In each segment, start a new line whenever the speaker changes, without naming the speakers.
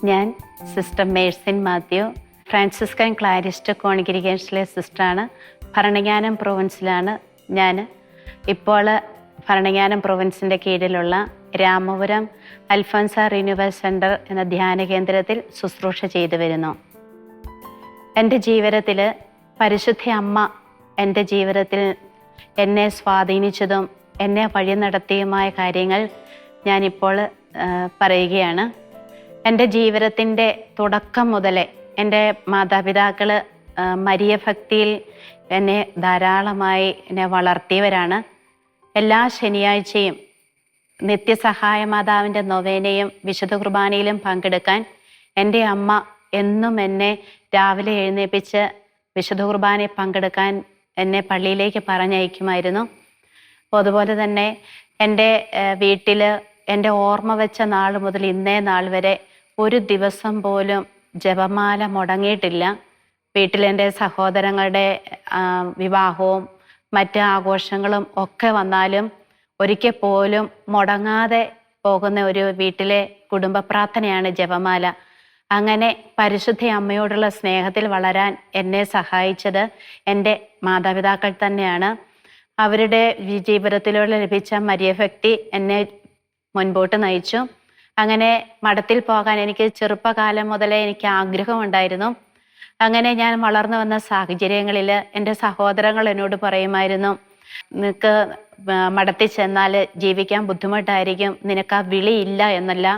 ഞാൻ sister Mercy Mathew, Franciscan Clarist കോൺഗ്രിഗേഷനിലെ സിസ്റ്ററാണ്. ഭരണങ്ങാനം പ്രൊവിൻസിലാണ് ഞാൻ. ഇപ്പോൾ ഭരണങ്ങാനം പ്രൊവിൻസിൻ്റെ കീഴിലുള്ള രാമപുരം അൽഫോൻസ റിന്യൂവൽ സെൻറ്റർ എന്ന ധ്യാന കേന്ദ്രത്തിൽ ശുശ്രൂഷ ചെയ്തു വരുന്നു. എൻ്റെ ജീവിതത്തിൽ പരിശുദ്ധ അമ്മ എൻ്റെ ജീവിതത്തിൽ എന്നെ സ്വാധീനിച്ചതും എന്നെ വഴി നടത്തിയുമായ കാര്യങ്ങൾ ഞാനിപ്പോൾ പറയുകയാണ്. എൻ്റെ ജീവിതത്തിൻ്റെ തുടക്കം മുതലേ എൻ്റെ മാതാപിതാക്കൾ മരിയ ഭക്തിയിൽ എന്നെ ധാരാളമായി എന്നെ വളർത്തിയവരാണ്. എല്ലാ ശനിയാഴ്ചയും നിത്യസഹായ മാതാവിൻ്റെ നൊവേനയും വിശുദ്ധ കുർബാനയിലും പങ്കെടുക്കാൻ എൻ്റെ അമ്മ എന്നും എന്നെ രാവിലെ എഴുന്നേൽപ്പിച്ച് വിശുദ്ധ കുർബാനയിൽ പങ്കെടുക്കാൻ എന്നെ പള്ളിയിലേക്ക് പറഞ്ഞയക്കുമായിരുന്നു. അതുപോലെ തന്നെ എൻ്റെ വീട്ടിൽ എൻ്റെ ഓർമ്മ വെച്ച നാൾ മുതൽ ഇന്നേ നാൾ വരെ ഒരു ദിവസം പോലും ജപമാല മുടങ്ങിയിട്ടില്ല. വീട്ടിലെൻ്റെ സഹോദരങ്ങളുടെ വിവാഹവും മറ്റ് ആഘോഷങ്ങളും ഒക്കെ വന്നാലും ഒരിക്കൽ പോലും മുടങ്ങാതെ പോകുന്ന ഒരു വീട്ടിലെ കുടുംബ പ്രാർത്ഥനയാണ് ജപമാല. അങ്ങനെ പരിശുദ്ധ അമ്മയോടുള്ള സ്നേഹത്തിൽ വളരാൻ എന്നെ സഹായിച്ചത് എൻ്റെ മാതാപിതാക്കൾ തന്നെയാണ്. അവരുടെ ജീവിതത്തിലൂടെ ലഭിച്ച മരിയഭക്തി എന്നെ മുൻപോട്ട് നയിച്ചു. അങ്ങനെ മഠത്തിൽ പോകാൻ എനിക്ക് ചെറുപ്പകാലം മുതലേ എനിക്ക് ആഗ്രഹമുണ്ടായിരുന്നു. അങ്ങനെ ഞാൻ വളർന്നു വന്ന സാഹചര്യങ്ങളിൽ എൻ്റെ സഹോദരങ്ങൾ എന്നോട് പറയുമായിരുന്നു, നിനക്ക് മഠത്തിൽ ചെന്നാൽ ജീവിക്കാൻ ബുദ്ധിമുട്ടായിരിക്കും, നിനക്ക് ആ വിളിയില്ല എന്നല്ല.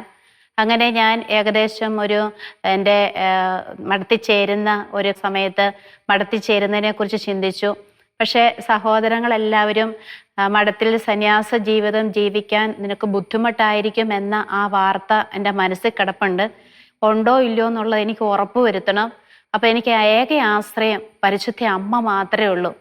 അങ്ങനെ ഞാൻ ഏകദേശം എൻ്റെ മഠത്തിൽ ചേരുന്ന ഒരു സമയത്ത് മഠത്തിൽ ചേരുന്നതിനെ കുറിച്ച് ചിന്തിച്ചു. പക്ഷേ സഹോദരങ്ങളെല്ലാവരും മഠത്തിൽ സന്യാസ ജീവിതം ജീവിക്കാൻ നിനക്ക് ബുദ്ധിമുട്ടായിരിക്കും എന്ന ആ വാർത്ത എൻ്റെ മനസ്സിൽ കിടപ്പുണ്ട്. ഉണ്ടോ ഇല്ലയോ എന്നുള്ളത് എനിക്ക് ഉറപ്പ് വരുത്തണം. അപ്പം എനിക്ക് ഏക ആശ്രയം പരിശുദ്ധ അമ്മ മാത്രമേ ഉള്ളൂ.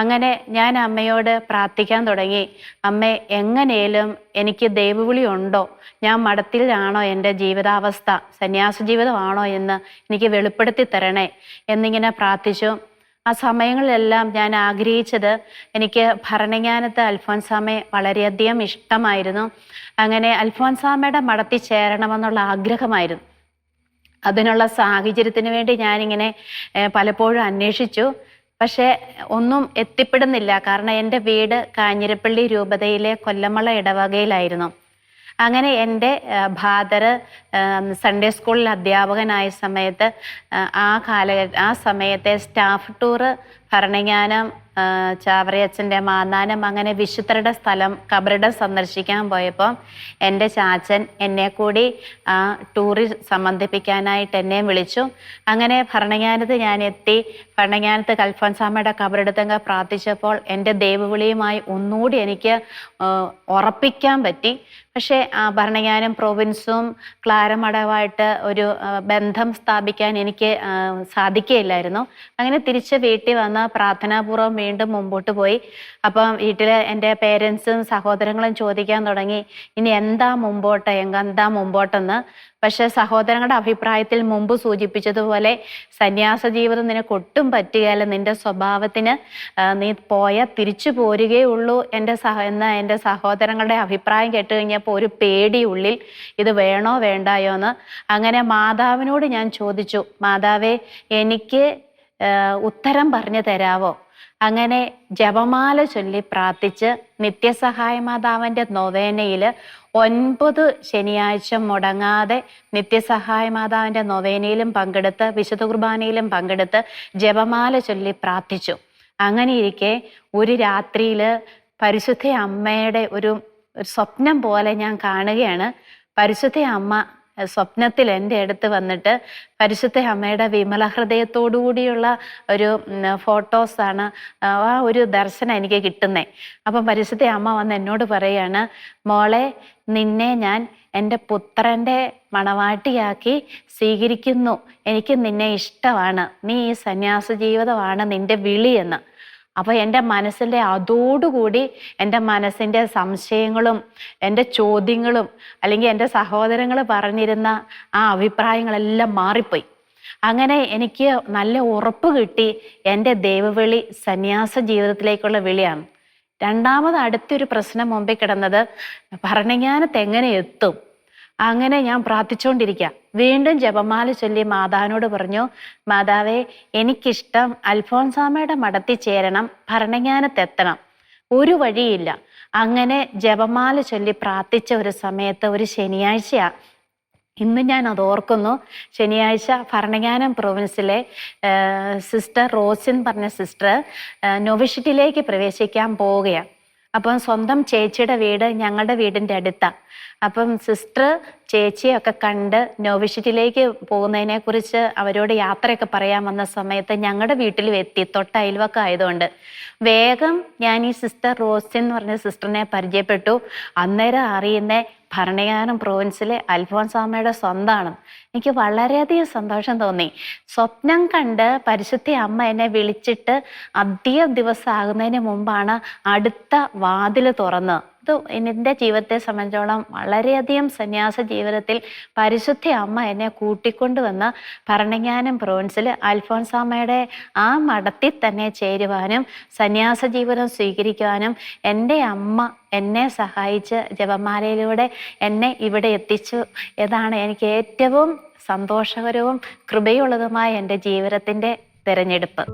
അങ്ങനെ ഞാൻ അമ്മയോട് പ്രാർത്ഥിക്കാൻ തുടങ്ങി. അമ്മേ, എങ്ങനെയും എനിക്ക് ദൈവവിളി ഉണ്ടോ, ഞാൻ മഠത്തിലാണോ, എൻ്റെ ജീവിതാവസ്ഥ സന്യാസ ജീവിതമാണോ എന്ന് എനിക്ക് വെളിപ്പെടുത്തി തരണേ എന്നിങ്ങനെ പ്രാർത്ഥിച്ചു. ആ സമയങ്ങളിലെല്ലാം ഞാൻ ആഗ്രഹിച്ചത്, എനിക്ക് ഭരണങ്ങാനത്ത് അൽഫോൻസാമ്മയെ വളരെയധികം ഇഷ്ടമായിരുന്നു. അങ്ങനെ അൽഫോൻസാമ്മയുടെ മഠത്തിൽ ചേരണമെന്നുള്ള ആഗ്രഹമായിരുന്നു. അതിനുള്ള സാഹചര്യത്തിന് വേണ്ടി ഞാനിങ്ങനെ പലപ്പോഴും അന്വേഷിച്ചു. പക്ഷേ ഒന്നും എത്തിപ്പെടുന്നില്ല. കാരണം എൻ്റെ വീട് കാഞ്ഞിരപ്പള്ളി രൂപതയിലെ കൊല്ലമള ഇടവകയിലായിരുന്നു. അങ്ങനെ എൻ്റെ ഫാദർ സൺഡേ സ്കൂളിൽ അധ്യാപകനായ സമയത്ത് ആ സമയത്തെ സ്റ്റാഫ് ടൂറ് ഭരണങ്ങാനം, ചാവറയച്ചൻ്റെ മാന്നാനം, അങ്ങനെ വിശുദ്ധരുടെ സ്ഥലം കബറിടം സന്ദർശിക്കാൻ പോയപ്പോൾ എൻ്റെ ചാച്ചൻ എന്നെ കൂടി ആ ടൂറിൽ സംബന്ധിപ്പിക്കാനായിട്ട് എന്നെ വിളിച്ചു. അങ്ങനെ ഭരണങ്ങാനത്ത് ഞാൻ എത്തി. ഭരണങ്ങാനത്ത് അൽഫോൻസാമ്മയുടെ കബറിടത്തങ്ങ് പ്രാർത്ഥിച്ചപ്പോൾ എൻ്റെ ദൈവവിളിയുമായി ഒന്നുകൂടി എനിക്ക് ഉറപ്പിക്കാൻ പറ്റി. പക്ഷേ ഭരണങ്ങാനം പ്രൊവിൻസും ക്ലാരമഠവുമായിട്ട് ഒരു ബന്ധം സ്ഥാപിക്കാൻ എനിക്ക് സാധിക്കുകയില്ലായിരുന്നു. അങ്ങനെ തിരിച്ച് വീട്ടിൽ വന്ന് പ്രാർത്ഥനാപൂർവ്വം വീണ്ടും മുമ്പോട്ട് പോയി. അപ്പം വീട്ടിൽ എൻ്റെ പേരൻസും സഹോദരങ്ങളും ചോദിക്കാൻ തുടങ്ങി, ഇനി എന്താ മുമ്പോട്ടെന്ന്. പക്ഷെ സഹോദരങ്ങളുടെ അഭിപ്രായത്തിൽ മുമ്പ് സൂചിപ്പിച്ചതുപോലെ സന്യാസ ജീവിതം നിനക്ക് ഒട്ടും പറ്റുകയില്ല, നിന്റെ സ്വഭാവത്തിന് നീ പോയാൽ തിരിച്ചു പോരുകയുള്ളൂ എൻ്റെ സഹോദരങ്ങളുടെ അഭിപ്രായം കേട്ട് കഴിഞ്ഞപ്പോൾ ഒരു പേടി ഉള്ളിൽ, ഇത് വേണോ വേണ്ടായോ എന്ന്. അങ്ങനെ മാതാവിനോട് ഞാൻ ചോദിച്ചു, മാതാവേ, എനിക്ക് ഉത്തരം പറഞ്ഞു തരാവോ? അങ്ങനെ ജപമാല ചൊല്ലി പ്രാർത്ഥിച്ച് നിത്യസഹായ മാതാവിൻ്റെ നൊവേനയിൽ 9 ശനിയാഴ്ച മുടങ്ങാതെ നിത്യസഹായ മാതാവിൻ്റെ നൊവേനയിലും പങ്കെടുത്ത് വിശുദ്ധ കുർബാനയിലും പങ്കെടുത്ത് ജപമാല ചൊല്ലി പ്രാർത്ഥിച്ചു. അങ്ങനെ ഇരിക്കെ ഒരു രാത്രിയിൽ പരിശുദ്ധ അമ്മയുടെ ഒരു സ്വപ്നം പോലെ ഞാൻ കാണുകയാണ്. പരിശുദ്ധ അമ്മ സ്വപ്നത്തിൽ എൻ്റെ അടുത്ത് വന്നിട്ട് പരിശുദ്ധ അമ്മയുടെ വിമല ഹൃദയത്തോടുകൂടിയുള്ള ഒരു ഫോട്ടോസാണ്, ആ ഒരു ദർശനം എനിക്ക് കിട്ടുന്നത്. അപ്പം പരിശുദ്ധ അമ്മ വന്ന് എന്നോട് പറയാണ്, മോളെ, നിന്നെ ഞാൻ എൻ്റെ പുത്രൻ്റെ മണവാട്ടിയാക്കി സ്വീകരിക്കുന്നു, എനിക്ക് നിന്നെ ഇഷ്ടമാണ്, നീ ഈ സന്യാസ ജീവിതമാണ് നിൻ്റെ വിളിയെന്ന്. അപ്പോൾ എൻ്റെ മനസ്സിൻ്റെ അതോടുകൂടി എൻ്റെ മനസ്സിൻ്റെ സംശയങ്ങളും എൻ്റെ ചോദ്യങ്ങളും അല്ലെങ്കിൽ എൻ്റെ സഹോദരങ്ങൾ പറഞ്ഞിരുന്ന ആ അഭിപ്രായങ്ങളെല്ലാം മാറിപ്പോയി. അങ്ങനെ എനിക്ക് നല്ല ഉറപ്പ് കിട്ടി, എൻ്റെ ദൈവവിളി സന്യാസ ജീവിതത്തിലേക്കുള്ള വിളിയാണ്. രണ്ടാമത് അടുത്തൊരു പ്രശ്നം മുമ്പിൽ കിടന്നത്, ഭരണങ്ങാനത്ത് എങ്ങനെ എത്തും? അങ്ങനെ ഞാൻ പ്രാർത്ഥിച്ചുകൊണ്ടിരിക്കുക. വീണ്ടും ജപമാല ചൊല്ലി മാതാവിനോട് പറഞ്ഞു, മാതാവേ, എനിക്കിഷ്ടം അൽഫോൻസാമ്മയുടെ മഠത്തിൽ ചേരണം, ഭരണങ്ങാനത്തെത്തണം, ഒരു വഴിയില്ല. അങ്ങനെ ജപമാല ചൊല്ലി പ്രാർത്ഥിച്ച ഒരു സമയത്ത്, ഒരു ശനിയാഴ്ചയാണ്, ഇന്ന് ഞാൻ അത് ഓർക്കുന്നു. ശനിയാഴ്ച ഭരണങ്ങാനം പ്രൊവിൻസിലെ സിസ്റ്റർ റോസിൻ പറഞ്ഞ സിസ്റ്റർ നൊവിഷ്യറ്റിലേക്ക് പ്രവേശിക്കാൻ പോവുകയാണ്. അപ്പം സ്വന്തം ചേച്ചിയുടെ വീട് ഞങ്ങളുടെ വീടിൻ്റെ അടുത്താണ്. അപ്പം സിസ്റ്റർ ചേച്ചിയൊക്കെ കണ്ട് നോവിഷ്യറ്റിലേക്ക് പോകുന്നതിനെ കുറിച്ച് അവരോട് യാത്രയൊക്കെ പറയാൻ വന്ന സമയത്ത് ഞങ്ങളുടെ വീട്ടിലും എത്തി, തൊട്ട അയൽവക്കം ആയതുകൊണ്ട് വേഗം ഞാൻ ഈ സിസ്റ്റർ റോസിൻ എന്ന് പറഞ്ഞ സിസ്റ്ററിനെ പരിചയപ്പെട്ടു. അന്നേരം അറിയുന്ന ഭരണങ്ങാനം പ്രൊവിൻസിലെ അൽഫോൻസാമ്മയുടെ സ്വന്തമാണ്. എനിക്ക് വളരെയധികം സന്തോഷം തോന്നി. സ്വപ്നം കണ്ട് പരിശുദ്ധ അമ്മ എന്നെ വിളിച്ചിട്ട് അധികം ദിവസം ആകുന്നതിന് മുമ്പാണ് അടുത്ത വാതിൽ തുറന്നത്. ഇത് എൻ്റെ ജീവിതത്തെ സംബന്ധിച്ചോളം വളരെയധികം സന്യാസ ജീവിതത്തിൽ പരിശുദ്ധ അമ്മ എന്നെ കൂട്ടിക്കൊണ്ടുവന്ന് ഭരണങ്ങാനം പ്രൊവിൻസിൽ അൽഫോൻസാമ്മയുടെ ആ മഠത്തിൽ തന്നെ ചേരുവാനും സന്യാസ ജീവിതം സ്വീകരിക്കുവാനും എൻ്റെ അമ്മ എന്നെ സഹായിച്ച് ജപമാലയിലൂടെ എന്നെ ഇവിടെ എത്തിച്ചു. ഇതാണ് എനിക്ക് ഏറ്റവും സന്തോഷകരവും കൃപയുള്ളതുമായ എൻ്റെ ജീവിതത്തിൻ്റെ തിരഞ്ഞെടുപ്പ്.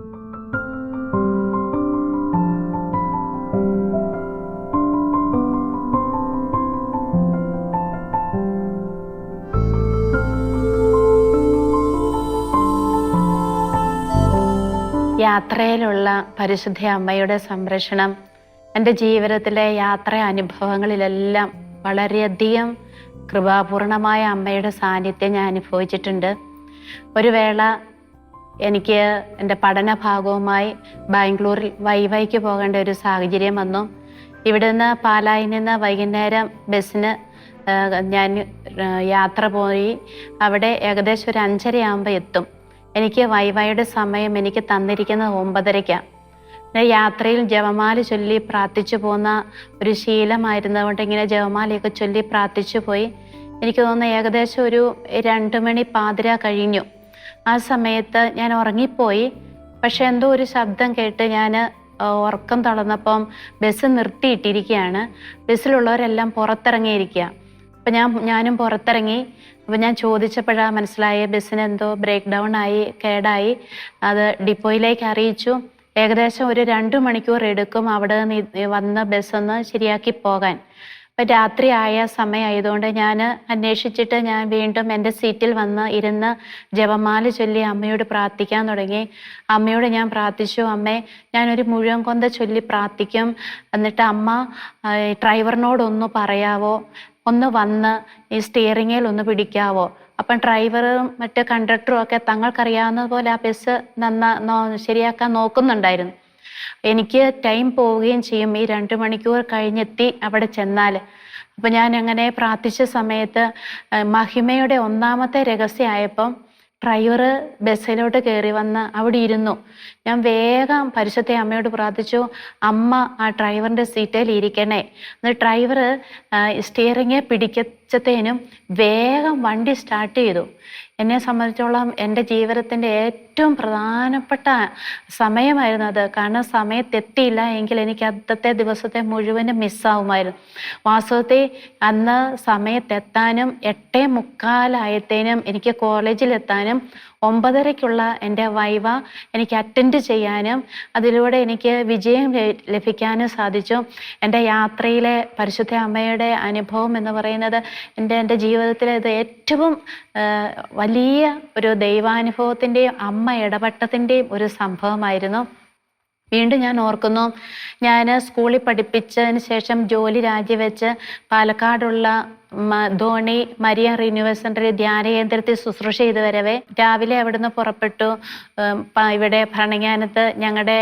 യാത്രയിലുള്ള പരിശുദ്ധ അമ്മയുടെ സംരക്ഷണം എൻ്റെ ജീവിതത്തിലെ യാത്രാ അനുഭവങ്ങളിലെല്ലാം വളരെയധികം കൃപാപൂർണമായ അമ്മയുടെ സാന്നിധ്യം ഞാൻ അനുഭവിച്ചിട്ടുണ്ട്. ഒരു വേള എനിക്ക് എൻ്റെ പഠനഭാഗവുമായി ബാംഗ്ലൂരിൽ വൈവൈക്ക് പോകേണ്ട ഒരു സാഹചര്യം വന്നു. ഇവിടുന്ന് പാലായിൽ നിന്ന് വൈകുന്നേരം ബസ്സിന് ഞാൻ യാത്ര പോയി. അവിടെ ഏകദേശം ഒരു 5:30 ആകുമ്പോൾ എത്തും. എനിക്ക് വൈവൈയുടെ സമയം എനിക്ക് തന്നിരിക്കുന്നത് 9:30-ക്കാണ്. യാത്രയിൽ ജപമാല ചൊല്ലി പ്രാർത്ഥിച്ചു പോകുന്ന ഒരു ശീലമായിരുന്നതുകൊണ്ട് ഇങ്ങനെ ജപമാലയൊക്കെ ചൊല്ലി പ്രാർത്ഥിച്ചു പോയി. എനിക്ക് തോന്നുന്നു ഏകദേശം ഒരു 2 മണി പാതിര കഴിഞ്ഞു. ആ സമയത്ത് ഞാൻ ഉറങ്ങിപ്പോയി. പക്ഷെ എന്തോ ഒരു ശബ്ദം കേട്ട് ഞാൻ ഉറക്കം തളർന്നപ്പം ബസ് നിർത്തിയിട്ടിരിക്കുകയാണ്. ബസ്സിലുള്ളവരെല്ലാം പുറത്തിറങ്ങിയിരിക്കുക. അപ്പം ഞാനും പുറത്തിറങ്ങി. അപ്പം ഞാൻ ചോദിച്ചപ്പോഴാണ് മനസ്സിലായ ബസ്സിന് എന്തോ ബ്രേക്ക് ഡൗൺ ആയി, കേടായി. അത് ഡിപ്പോയിലേക്ക് അറിയിച്ചു. ഏകദേശം ഒരു 2 മണിക്കൂർ എടുക്കും അവിടെ വന്ന് ബസ്സൊന്ന് ശരിയാക്കി പോകാൻ. അപ്പം രാത്രി ആയ സമയമായതുകൊണ്ട് ഞാൻ അന്വേഷിച്ചിട്ട് ഞാൻ വീണ്ടും എൻ്റെ സീറ്റിൽ വന്ന് ഇരുന്ന് ജപമാല ചൊല്ലി അമ്മയോട് പ്രാർത്ഥിക്കാൻ തുടങ്ങി. അമ്മയോട് ഞാൻ പ്രാർത്ഥിച്ചു, അമ്മേ, ഞാനൊരു മുഴുവൻ കൊന്ത ചൊല്ലി പ്രാർത്ഥിക്കും, എന്നിട്ട് അമ്മ ഡ്രൈവറിനോടൊന്ന് പറയാവോ, ഒന്ന് വന്ന് ഈ സ്റ്റിയറിങ്ങിൽ ഒന്ന് പിടിക്കാവോ. അപ്പം ഡ്രൈവറും മറ്റ് കണ്ടക്ടറും ഒക്കെ തങ്ങൾക്കറിയാവുന്ന പോലെ ആ ബസ് ശരിയാക്കാൻ നോക്കുന്നുണ്ടായിരുന്നു. എനിക്ക് ടൈം പോവുകയും ചെയ്യും ഈ 2 മണിക്കൂർ കഴിഞ്ഞെത്തി അവിടെ ചെന്നാൽ. അപ്പം ഞാൻ അങ്ങനെ പ്രാർത്ഥിച്ച സമയത്ത് മഹിമയുടെ 1-ാമത്തെ രഹസ്യമായപ്പം ഡ്രൈവർ ബസ്സിലോട്ട് കയറി വന്ന് അവിടെ ഇരുന്നു. ഞാൻ വേഗം പരിശുദ്ധ അമ്മയോട് പ്രാർത്ഥിച്ചു, അമ്മ ആ ഡ്രൈവറിൻ്റെ സീറ്റിൽ ഇരിക്കണേ. എന്നിട്ട് ഡ്രൈവർ സ്റ്റിയറിങ്ങെ പിടിക്കത്തേനും വേഗം വണ്ടി സ്റ്റാർട്ട് ചെയ്തു. എന്നെ സംബന്ധിച്ചോളം എൻ്റെ ജീവിതത്തിൻ്റെ ഏറ്റവും പ്രധാനപ്പെട്ട സമയമായിരുന്നു അത്. കാരണം സമയത്തെത്തിയില്ല എങ്കിൽ എനിക്ക് അന്നത്തെ ദിവസത്തെ മുഴുവനും മിസ്സാവുമായിരുന്നു. വാസ്തവത്തിൽ അന്ന് സമയത്തെത്താനും 8:45 എനിക്ക് കോളേജിലെത്താനും 9:30-ക്കുള്ള എൻ്റെ വൈവ എനിക്ക് അറ്റൻഡ് ചെയ്യാനും അതിലൂടെ എനിക്ക് വിജയം ലഭിക്കാനും സാധിച്ചു. എൻ്റെ യാത്രയിലെ പരിശുദ്ധ അമ്മയുടെ അനുഭവം എന്ന് പറയുന്നത് എൻ്റെ ജീവിതത്തിലെ ഇത് ഏറ്റവും വലിയ ഒരു ദൈവാനുഭവത്തിൻ്റെയും അമ്മ ഇടപെട്ടതിൻ്റെയും ഒരു സംഭവമായിരുന്നു. വീണ്ടും ഞാൻ ഓർക്കുന്നു, ഞാൻ സ്കൂളിൽ പഠിപ്പിച്ചതിന് ശേഷം ജോലി രാജിവെച്ച് പാലക്കാടുള്ള ധോണി മരിയ റിന്യൂവൽ സെൻ്ററിൽ ധ്യാന കേന്ദ്രത്തിൽ ശുശ്രൂഷ ചെയ്ത് വരവേ രാവിലെ അവിടുന്ന് പുറപ്പെട്ടു. ഇവിടെ ഭരണങ്ങാനത്ത് ഞങ്ങളുടെ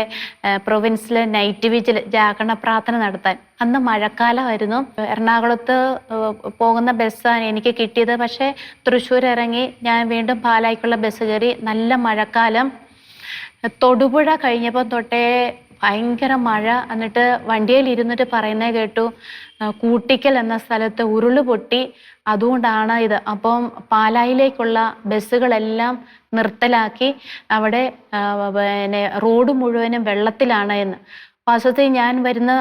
പ്രൊവിൻസിലെ നൈറ്റ് വിജിൽ ജാഗരണ പ്രാർത്ഥന നടത്താൻ. അന്ന് മഴക്കാലമായിരുന്നു. എറണാകുളത്ത് പോകുന്ന ബസ്സാണ് എനിക്ക് കിട്ടിയത്. പക്ഷേ തൃശ്ശൂർ ഇറങ്ങി ഞാൻ വീണ്ടും പാലായ്ക്കുള്ള ബസ് കയറി. നല്ല മഴക്കാലം. തൊടുപുഴ കഴിഞ്ഞപ്പോൾ തൊട്ടേ ഭയങ്കര മഴ. എന്നിട്ട് വണ്ടിയിൽ ഇരുന്നിട്ട് പറയുന്നത് കേട്ടു, കൂട്ടിക്കൽ എന്ന സ്ഥലത്ത് ഉരുള് പൊട്ടി, അതുകൊണ്ടാണ് ഇത്. അപ്പം പാലായിലേക്കുള്ള ബസ്സുകളെല്ലാം നിർത്തലാക്കി. അവിടെ റോഡ് മുഴുവനും വെള്ളത്തിലാണ് എന്ന്. വാസ്തവത്തിൽ ഞാൻ വരുന്ന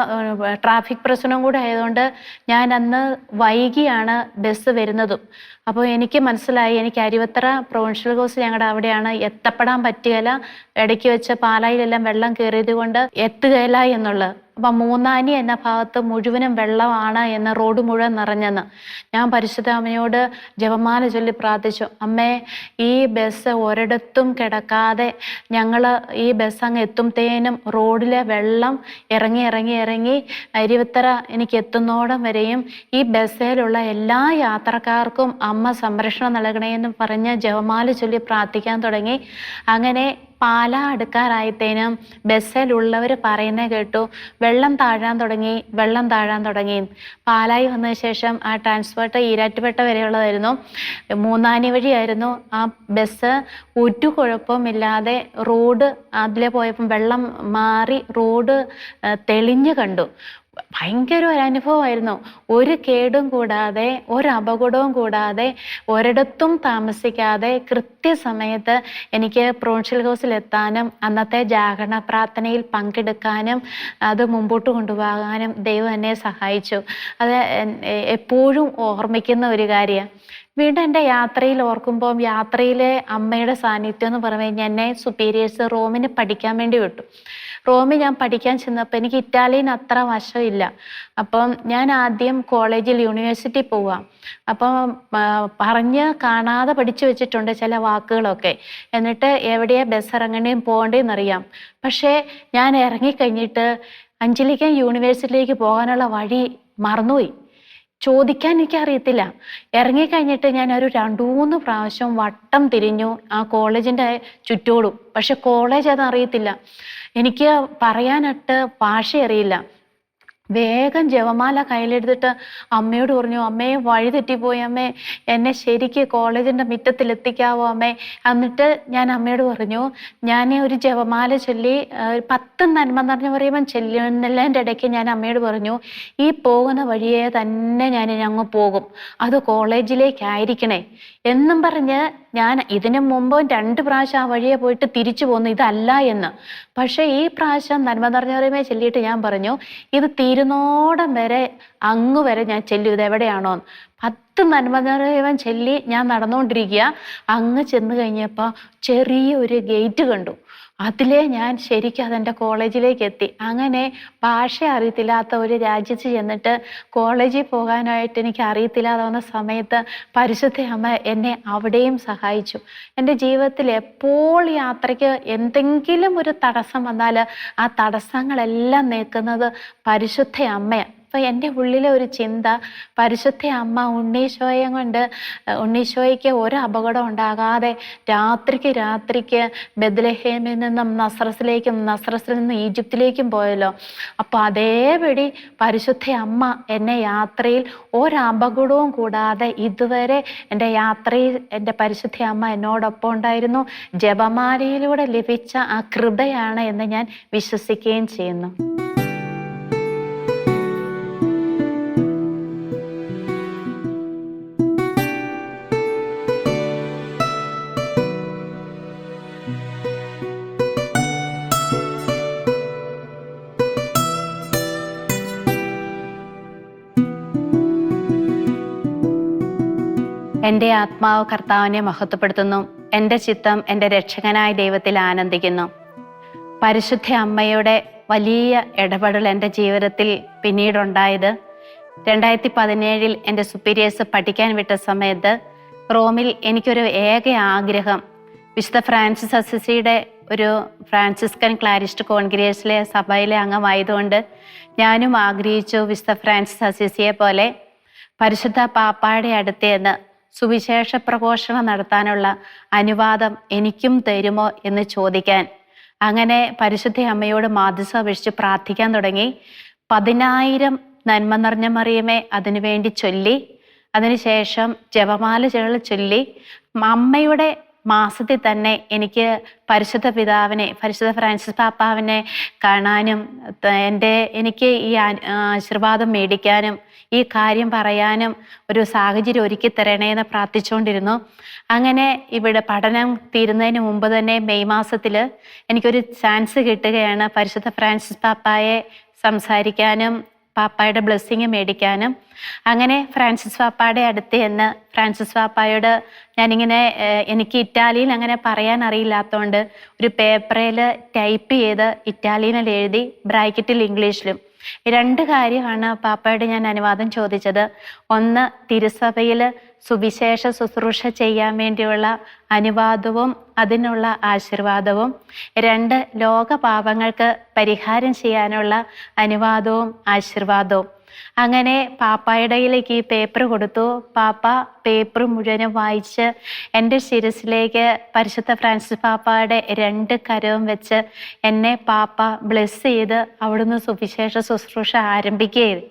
ട്രാഫിക് പ്രശ്നം കൂടെ ആയതുകൊണ്ട് ഞാൻ അന്ന് വൈകിയാണ് ബസ് വരുന്നതും. അപ്പോൾ എനിക്ക് മനസ്സിലായി എനിക്ക് അരുവത്തറ പ്രൊവിൻഷ്യൽ ഹൗസ് ഞങ്ങളുടെ അവിടെയാണ്, എത്തപ്പെടാൻ പറ്റുകയില്ല. ഇടയ്ക്ക് വെച്ച് പാലായിലെല്ലാം വെള്ളം കയറിയത് കൊണ്ട് എത്തുകയില്ല എന്നുള്ളത്. അപ്പം മൂന്നാനി എന്ന ഭാഗത്ത് മുഴുവനും വെള്ളമാണ് എന്ന്, റോഡ് മുഴുവൻ നിറഞ്ഞെന്ന്. ഞാൻ പരിശുദ്ധ അമ്മയോട് ജപമാല ചൊല്ലി പ്രാർത്ഥിച്ചു, അമ്മേ ഈ ബസ് ഒരിടത്തും കിടക്കാതെ ഞങ്ങൾ ഈ ബസ് അങ്ങ് എത്തുമ്പത്തേനും റോഡിലെ വെള്ളം ഇറങ്ങി അരുവത്തറ എനിക്ക് എത്തുന്നോടം വരെയും ഈ ബസ്സിലുള്ള എല്ലാ യാത്രക്കാർക്കും അമ്മ സംരക്ഷണം നൽകണേന്ന് പറഞ്ഞ് ജപമാല ചൊല്ലി പ്രാർത്ഥിക്കാൻ തുടങ്ങി. അങ്ങനെ പാല അടുക്കാറായത്തേനും ബസ്സിലുള്ളവർ പറയുന്നത് കേട്ടു, വെള്ളം താഴാൻ തുടങ്ങി. പാലായി വന്നതിന് ശേഷം ആ ട്രാൻസ്പോർട്ട് ഈരാറ്റുപേട്ട വരെയുള്ളതായിരുന്നു. മൂന്നാനി വഴിയായിരുന്നു ആ ബസ്. ഒരു കുഴപ്പമില്ലാതെ റോഡ് അതിലെ പോയപ്പം വെള്ളം മാറി റോഡ് തെളിഞ്ഞു കണ്ടു. ഭയങ്കര ഒരു അനുഭവമായിരുന്നു. ഒരു കേടും കൂടാതെ, ഒരു അപകടവും കൂടാതെ, ഒരിടത്തും താമസിക്കാതെ കൃത്യസമയത്ത് എനിക്ക് പ്രൊവിൻഷ്യൽ ഹൗസിൽ എത്താനും അന്നത്തെ ജാഗരണ പ്രാർത്ഥനയിൽ പങ്കെടുക്കാനും അത് മുമ്പോട്ട് കൊണ്ടുപോകാനും ദൈവം എന്നെ സഹായിച്ചു. അത് എപ്പോഴും ഓർമ്മിക്കുന്ന ഒരു കാര്യമാണ്. വീണ്ടും എൻ്റെ യാത്രയിൽ ഓർക്കുമ്പോൾ, യാത്രയിലെ അമ്മയുടെ സാന്നിധ്യം എന്ന് പറഞ്ഞു കഴിഞ്ഞാൽ എന്നെ സുപ്പീരിയേഴ്സ് റോമിന് പഠിക്കാൻ വേണ്ടി വിട്ടു. റോമിൽ ഞാൻ പഠിക്കാൻ ചെന്നപ്പോൾ എനിക്ക് ഇറ്റാലിയൻ അത്ര വശമില്ല. അപ്പം ഞാൻ ആദ്യം കോളേജിൽ യൂണിവേഴ്സിറ്റി പോവാം. അപ്പം പറഞ്ഞ് കാണാതെ പഠിച്ചു വെച്ചിട്ടുണ്ട് ചില വാക്കുകളൊക്കെ. എന്നിട്ട് എവിടെയാ ബസ് ഇറങ്ങേണ്ടതും പോകേണ്ടതെന്നറിയാം. പക്ഷേ ഞാൻ ഇറങ്ങിക്കഴിഞ്ഞിട്ട് അഞ്ചലിക്കൻ യൂണിവേഴ്സിറ്റിയിലേക്ക് പോകാനുള്ള വഴി മറന്നുപോയി. ചോദിക്കാൻ എനിക്കറിയത്തില്ല. ഇറങ്ങിക്കഴിഞ്ഞിട്ട് ഞാൻ ഒരു 2-3 പ്രാവശ്യം വട്ടം തിരിഞ്ഞു ആ കോളേജിൻ്റെ ചുറ്റോടും. പക്ഷെ കോളേജ് അതറിയത്തില്ല. എനിക്ക് പറയാനിട്ട് ഭാഷ അറിയില്ല. വേഗം ജപമാല കയ്യിലെടുത്തിട്ട് അമ്മയോട് പറഞ്ഞു, അമ്മേ വഴി തെറ്റിപ്പോയി അമ്മേ, എന്നെ ശരിക്ക് കോളേജിൻ്റെ മുറ്റത്തിലെത്തിക്കാവോ അമ്മേ. എന്നിട്ട് ഞാൻ അമ്മയോട് പറഞ്ഞു, ഞാൻ ഒരു ജപമാല ചൊല്ലി 10 നന്മ നിറഞ്ഞ പറയുമ്പം ചെല്ലുന്നതിൻ്റെ ഇടയ്ക്ക് ഞാൻ അമ്മയോട് പറഞ്ഞു, ഈ പോകുന്ന വഴിയെ തന്നെ ഞാൻ അങ്ങ് പോകും, അത് കോളേജിലേക്കായിരിക്കണേ എന്നും പറഞ്ഞ് ഞാൻ ഇതിനു മുമ്പ് 2 പ്രാവശ്യം ആ വഴിയെ പോയിട്ട് തിരിച്ചു പോന്നു, ഇതല്ല എന്ന്. പക്ഷെ ഈ പ്രാവശ്യം നന്മ നിറഞ്ഞ പറയുമ്പോൾ ചൊല്ലിയിട്ട് ഞാൻ പറഞ്ഞു, ഇത് തീരുന്നോടം വരെ അങ്ങ് വരെ ഞാൻ ചെല്ലും, ഇത് എവിടെയാണോ. 10 നന്മ നിറയവൻ ചൊല്ലി ഞാൻ നടന്നുകൊണ്ടിരിക്കുക. അങ്ങ് ചെന്ന് കഴിഞ്ഞപ്പോൾ ചെറിയൊരു ഗേറ്റ് കണ്ടു. അതിലെ ഞാൻ ശരിക്കും അതെൻ്റെ കോളേജിലേക്ക് എത്തി. അങ്ങനെ ഭാഷ അറിയത്തില്ലാത്ത ഒരു രാജ്യത്ത് ചെന്നിട്ട് കോളേജിൽ പോകാനായിട്ട് എനിക്ക് അറിയത്തില്ലാതെ വന്ന സമയത്ത് പരിശുദ്ധ അമ്മ എന്നെ അവിടെയും സഹായിച്ചു. എൻ്റെ ജീവിതത്തിൽ എപ്പോൾ യാത്രയ്ക്ക് എന്തെങ്കിലും ഒരു തടസ്സം വന്നാൽ ആ തടസ്സങ്ങളെല്ലാം നീക്കുന്നത് പരിശുദ്ധ അമ്മയാണ്. അപ്പോൾ എൻ്റെ ഉള്ളിലെ ഒരു ചിന്ത, പരിശുദ്ധ അമ്മ ഉണ്ണീശോയ്ക്ക് ഒരു അപകടം ഉണ്ടാകാതെ രാത്രിക്ക് ബെത്ലഹേമിൽ നിന്നും നസ്രസിൽ നിന്ന് ഈജിപ്തിലേക്കും പോയല്ലോ. അപ്പോൾ അതേപടി പരിശുദ്ധ അമ്മ എന്നെ യാത്രയിൽ ഒരപകടവും കൂടാതെ ഇതുവരെ എൻ്റെ യാത്രയിൽ എൻ്റെ പരിശുദ്ധ അമ്മ എന്നോടൊപ്പം ഉണ്ടായിരുന്നു. ജപമാലയിലൂടെ ലഭിച്ച ആ കൃപയാണ് എന്ന് ഞാൻ വിശ്വസിക്കുകയും ചെയ്യുന്നു. എൻ്റെ ആത്മാവ് കർത്താവിനെ മഹത്വപ്പെടുത്തുന്നു. എൻ്റെ ചിത്തം എൻ്റെ രക്ഷകനായ ദൈവത്തിൽ ആനന്ദിക്കുന്നു. പരിശുദ്ധ അമ്മയുടെ വലിയ ഇടപെടൽ എൻ്റെ ജീവിതത്തിൽ പിന്നീടുണ്ടായത് 2017 എൻ്റെ സുപ്പീരിയേഴ്സ് പഠിക്കാൻ വിട്ട സമയത്ത് റോമിൽ എനിക്കൊരു ഏക ആഗ്രഹം, വിശുദ്ധ ഫ്രാൻസിസ് അസിസിയുടെ ഒരു ഫ്രാൻസിസ്കൻ ക്ലാരിസ്റ്റ് കോൺഗ്രിഗേഷനിലെ സഭയിലെ അംഗമായതുകൊണ്ട് ഞാനും ആഗ്രഹിച്ചു വിശുദ്ധ ഫ്രാൻസിസ് അസിസിയെ പോലെ പരിശുദ്ധ പാപ്പായുടെ അടുത്തേന്ന് സുവിശേഷ പ്രഘോഷണം നടത്താനുള്ള അനുവാദം എനിക്കും തരുമോ എന്ന് ചോദിക്കാൻ. അങ്ങനെ പരിശുദ്ധ അമ്മയോട് മാധ്യസ്ഥം അപേക്ഷിച്ച് പ്രാർത്ഥിക്കാൻ തുടങ്ങി. 10,000 നന്മ നിറഞ്ഞ മറിയമേ അതിനുവേണ്ടി ചൊല്ലി. അതിനുശേഷം ജപമാല ചൊല്ലി അമ്മയുടെ മാസത്തിൽ തന്നെ എനിക്ക് പരിശുദ്ധ പിതാവിനെ, പരിശുദ്ധ ഫ്രാൻസിസ് പാപ്പാവിനെ കാണാനും എനിക്ക് ഈ ആശീർവാദം മേടിക്കാനും ഈ കാര്യം പറയാനും ഒരു സാഹചര്യം ഒരുക്കി തരണേന്ന് പ്രാർത്ഥിച്ചുകൊണ്ടിരുന്നു. അങ്ങനെ ഇവിടെ പഠനം തീരുന്നതിന് മുമ്പ് തന്നെ മെയ് മാസത്തിൽ എനിക്കൊരു ചാൻസ് കിട്ടുകയാണ് പരിശുദ്ധ ഫ്രാൻസിസ് പാപ്പായെ സംസാരിക്കാനും പാപ്പായുടെ ബ്ലെസ്സിങ് മേടിക്കാനും. അങ്ങനെ ഫ്രാൻസിസ് പാപ്പായുടെ അടുത്ത് ചെന്ന് ഫ്രാൻസിസ് പാപ്പായോട് ഞാനിങ്ങനെ എനിക്ക് ഇറ്റാലിയൻ അങ്ങനെ പറയാൻ അറിയില്ലാത്തതുകൊണ്ട് ഒരു പേപ്പറിൽ ടൈപ്പ് ചെയ്ത് ഇറ്റാലിയനിൽ എഴുതി ബ്രാക്കറ്റിൽ ഇംഗ്ലീഷിലും 2 കാര്യമാണ് പാപ്പയോട് ഞാൻ അനുവാദം ചോദിച്ചത്. ഒന്ന്, തിരുസഭയിൽ സുവിശേഷ ശുശ്രൂഷ ചെയ്യാൻ വേണ്ടിയുള്ള അനുവാദവും അതിനുള്ള ആശീർവാദവും. 2, ലോകപാപങ്ങൾക്ക് പരിഹാരം ചെയ്യാനുള്ള അനുവാദവും ആശീർവാദവും. അങ്ങനെ പാപ്പായുടെ കയ്യിലേക്ക് ഈ പേപ്പർ കൊടുത്തു. പാപ്പ പേപ്പർ മുഴുവനും വായിച്ച് എൻ്റെ ശിരസിലേക്ക് പരിശുദ്ധ ഫ്രാൻസിസ് പാപ്പായുടെ 2 കരവും വെച്ച് എന്നെ പാപ്പ ബ്ലെസ് ചെയ്ത് അവിടുന്ന് സുവിശേഷ ശുശ്രൂഷ ആരംഭിക്കുകയായിരുന്നു.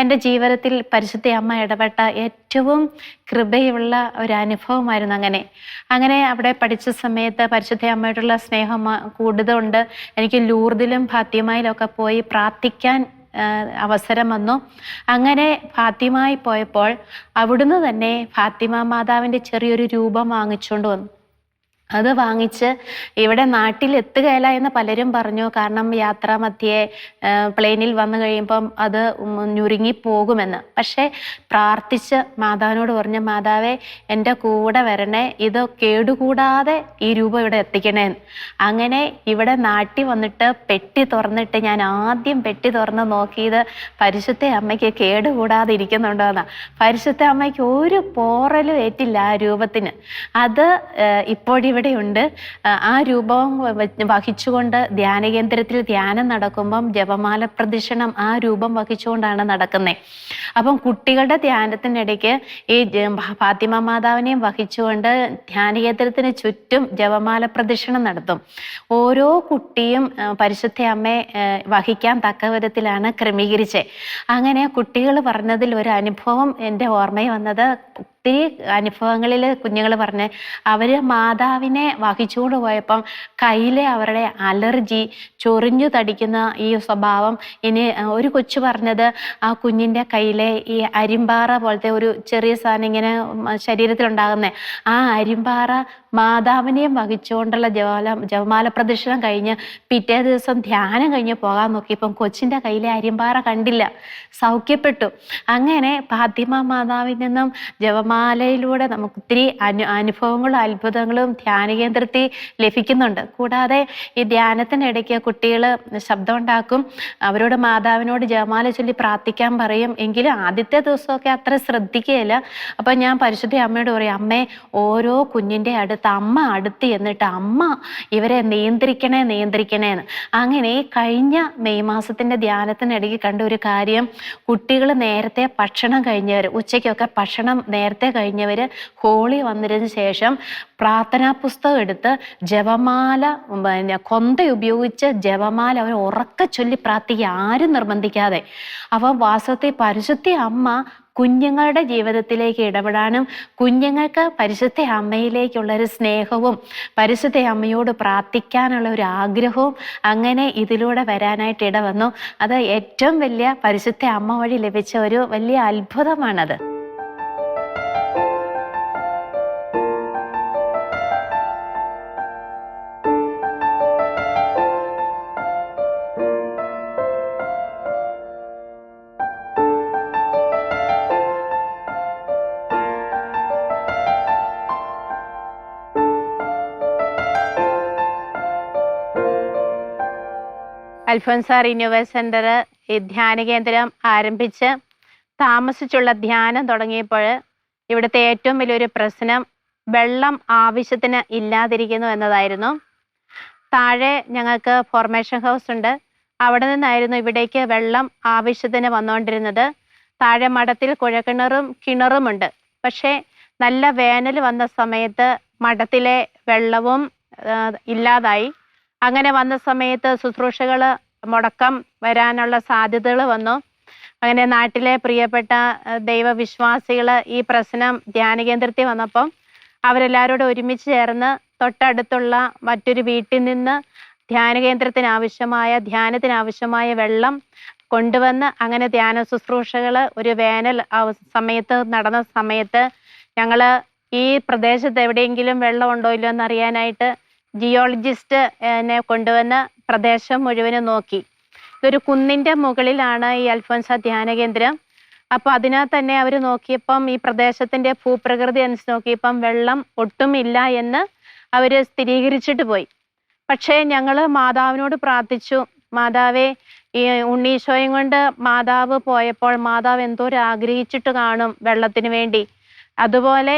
എൻ്റെ ജീവിതത്തിൽ പരിശുദ്ധ അമ്മ ഇടപെട്ട ഏറ്റവും കൃപയുള്ള ഒരു അനുഭവമായിരുന്നു. അങ്ങനെ അവിടെ പഠിച്ച സമയത്ത് പരിശുദ്ധ അമ്മയോടുള്ള സ്നേഹം കൂടുതലുണ്ട്. എനിക്ക് ലൂർദിലും ഫാത്തിമയിലും ഒക്കെ പോയി പ്രാർത്ഥിക്കാൻ അവസരം വന്നു. അങ്ങനെ ഫാത്തിമയിൽ പോയപ്പോൾ അവിടുന്ന് തന്നെ ഫാത്തിമ മാതാവിൻ്റെ ചെറിയൊരു രൂപം വാങ്ങിച്ചുകൊണ്ട് വന്നു. അത് വാങ്ങിച്ച് ഇവിടെ നാട്ടിൽ എത്തുകയില്ല എന്ന് പലരും പറഞ്ഞു. കാരണം യാത്രാമധ്യേ പ്ലെയിനിൽ വന്നു കഴിയുമ്പം അത് ഞുരുങ്ങിപ്പോകുമെന്ന്. പക്ഷേ പ്രാർത്ഥിച്ച് മാതാവിനോട് പറഞ്ഞു, മാതാവേ എൻ്റെ കൂടെ വരണേ, ഇത് കേടുകൂടാതെ ഈ രൂപം ഇവിടെ എത്തിക്കണേന്ന്. അങ്ങനെ ഇവിടെ നാട്ടിൽ വന്നിട്ട് പെട്ടി തുറന്നിട്ട് ഞാൻ ആദ്യം പെട്ടി തുറന്ന് നോക്കിയത് പരിശുദ്ധ അമ്മയ്ക്ക് കേടുകൂടാതെ ഇരിക്കുന്നുണ്ടോ എന്നാ. പരിശുദ്ധ അമ്മയ്ക്ക് ഒരു പോറലും ഏറ്റില്ല ആ രൂപത്തിന്. അത് ഇപ്പോഴിവിടെ ഉണ്ട്. ആ രൂപം വഹിച്ചുകൊണ്ട് ധ്യാനകേന്ദ്രത്തിൽ ധ്യാനം നടക്കുമ്പം ജപമാല പ്രദക്ഷിണം ആ രൂപം വഹിച്ചുകൊണ്ടാണ് നടക്കുന്നത്. അപ്പം കുട്ടികളുടെ ധ്യാനത്തിനിടയ്ക്ക് ഈ ഫാത്തിമ മാതാവിനെയും വഹിച്ചുകൊണ്ട് ധ്യാനകേന്ദ്രത്തിന് ചുറ്റും ജപമാല പ്രദക്ഷിണം നടത്തും. ഓരോ കുട്ടിയും പരിശുദ്ധ അമ്മയെ വഹിക്കാൻ തക്ക വിധത്തിലാണ് ക്രമീകരിച്ചത്. അങ്ങനെ കുട്ടികൾ പറഞ്ഞതിൽ ഒരു അനുഭവം എൻ്റെ ഓർമ്മയിൽ വന്നത്, ഒത്തിരി അനുഭവങ്ങളിൽ കുഞ്ഞുങ്ങൾ പറഞ്ഞ് അവർ മാതാവിനെ വഹിച്ചുകൊണ്ട് പോയപ്പം കയ്യിലെ അവരുടെ അലർജി, ചൊറിഞ്ഞു തടിക്കുന്ന ഈ സ്വഭാവം. ഇനി ഒരു കൊച്ചു പറഞ്ഞത് ആ കുഞ്ഞിൻ്റെ കയ്യിലെ ഈ അരിമ്പാറ പോലത്തെ ഒരു ചെറിയ സാധനം ഇങ്ങനെ ശരീരത്തിലുണ്ടാകുന്നത്, ആ അരിമ്പാറ മാതാവിനെയും വഹിച്ചുകൊണ്ടുള്ള ജപമാല പ്രദക്ഷിണം കഴിഞ്ഞ് പിറ്റേ ദിവസം ധ്യാനം കഴിഞ്ഞ് പോകാൻ നോക്കിയപ്പം കൊച്ചിൻ്റെ കയ്യിലെ അരിമ്പാറ കണ്ടില്ല, സൗഖ്യപ്പെട്ടു. അങ്ങനെ ഫാത്തിമ മാതാവിൽ നിന്നും ജപമാലയിലൂടെ നമുക്ക് ഒത്തിരി അനുഭവങ്ങളും അത്ഭുതങ്ങളും ധ്യാനകേന്ദ്രത്തിൽ ലഭിക്കുന്നുണ്ട്. കൂടാതെ ഈ ധ്യാനത്തിനിടയ്ക്ക് കുട്ടികൾ ശബ്ദം ഉണ്ടാക്കും. അവരോട് മാതാവിനോട് ജപമാല ചൊല്ലി പ്രാർത്ഥിക്കാൻ പറയും. എങ്കിലും ആദ്യത്തെ ദിവസമൊക്കെ അത്ര ശ്രദ്ധിക്കുകയില്ല. അപ്പം ഞാൻ പരിശുദ്ധ അമ്മയോട് പറയും, അമ്മേ ഓരോ കുഞ്ഞിൻ്റെ അടുത്ത് അമ്മ അടുത്ത് എന്നിട്ട് അമ്മ ഇവരെ നിയന്ത്രിക്കണേന്ന്. അങ്ങനെ കഴിഞ്ഞ മെയ് മാസത്തിൻ്റെ ധ്യാനത്തിനിടയ്ക്ക് കണ്ട ഒരു കാര്യം, കുട്ടികൾ നേരത്തെ ഭക്ഷണം കഴിഞ്ഞവർ, ഉച്ചയ്ക്കൊക്കെ ഭക്ഷണം നേരത്തെ കഴിഞ്ഞവർ ഹോളി വന്നതിന് ശേഷം പ്രാർത്ഥനാ പുസ്തകം എടുത്ത് ജപമാല കൊന്ത ഉപയോഗിച്ച് ജപമാല അവർ ഉറക്കെ ചൊല്ലി പ്രാർത്ഥിക്കുക, ആരും നിർബന്ധിക്കാതെ. അപ്പം വാസ്തവത്തിൽ പരിശുദ്ധ അമ്മ കുഞ്ഞുങ്ങളുടെ ജീവിതത്തിലേക്ക് ഇടപെടാനും കുഞ്ഞുങ്ങൾക്ക് പരിശുദ്ധ അമ്മയിലേക്കുള്ളൊരു സ്നേഹവും പരിശുദ്ധ അമ്മയോട് പ്രാർത്ഥിക്കാനുള്ള ഒരു ആഗ്രഹവും അങ്ങനെ ഇതിലൂടെ വരാനായിട്ട് ഇടവന്നു. അത് ഏറ്റവും വലിയ പരിശുദ്ധ അമ്മ വഴി ലഭിച്ച ഒരു വലിയ അത്ഭുതമാണത്. അൽഫോൻസ റിന്യൂവൽ സെന്റർ ഈ ധ്യാന കേന്ദ്രം ആരംഭിച്ച് താമസിച്ചുള്ള ധ്യാനം തുടങ്ങിയപ്പോൾ ഇവിടുത്തെ ഏറ്റവും വലിയൊരു പ്രശ്നം വെള്ളം ആവശ്യത്തിന് ഇല്ലാതിരിക്കുന്നു എന്നതായിരുന്നു. താഴെ ഞങ്ങൾക്ക് ഫോർമേഷൻ ഹൗസ് ഉണ്ട്. അവിടെ നിന്നായിരുന്നു ഇവിടേക്ക് വെള്ളം ആവശ്യത്തിന് വന്നുകൊണ്ടിരുന്നത്. താഴെ മഠത്തിൽ കുഴക്കിണറും കിണറുമുണ്ട്. പക്ഷേ നല്ല വേനൽ വന്ന സമയത്ത് മഠത്തിലെ വെള്ളവും ഇല്ലാതായി. അങ്ങനെ വന്ന സമയത്ത് ശുശ്രൂഷകൾ മുടക്കം വരാനുള്ള സാധ്യതകൾ വന്നു. അങ്ങനെ നാട്ടിലെ പ്രിയപ്പെട്ട ദൈവവിശ്വാസികൾ ഈ പ്രശ്നം ധ്യാനകേന്ദ്രത്തിൽ വന്നപ്പം അവരെല്ലാവരോടും ഒരുമിച്ച് ചേർന്ന് തൊട്ടടുത്തുള്ള മറ്റൊരു വീട്ടിൽ നിന്ന് ധ്യാനകേന്ദ്രത്തിനാവശ്യമായ വെള്ളം കൊണ്ടുവന്ന് അങ്ങനെ ധ്യാന ശുശ്രൂഷകൾ ഒരു വേനൽ സമയത്ത് നടന്ന സമയത്ത് ഞങ്ങൾ ഈ പ്രദേശത്ത് എവിടെയെങ്കിലും വെള്ളം ഉണ്ടോ ഇല്ലയോ എന്നറിയാനായിട്ട് ജിയോളജിസ്റ്റ് എന്നെ കൊണ്ടുവന്ന് പ്രദേശം മുഴുവനും നോക്കി. ഇതൊരു കുന്നിൻ്റെ മുകളിലാണ് ഈ അൽഫോൻസ ധ്യാന കേന്ദ്രം. അപ്പോൾ അതിനകത്ത് തന്നെ അവർ നോക്കിയപ്പം ഈ പ്രദേശത്തിൻ്റെ ഭൂപ്രകൃതി അനുസരിച്ച് നോക്കിയപ്പം വെള്ളം ഒട്ടുമില്ല എന്ന് അവർ സ്ഥിരീകരിച്ചിട്ട് പോയി. പക്ഷേ ഞങ്ങൾ മാതാവിനോട് പ്രാർത്ഥിച്ചു, മാതാവേ, ഈ ഉണ്ണീശോയും കൊണ്ട് മാതാവ് പോയപ്പോൾ മാതാവ് എന്തോരം ആഗ്രഹിച്ചിട്ട് കാണും വെള്ളത്തിന് വേണ്ടി. അതുപോലെ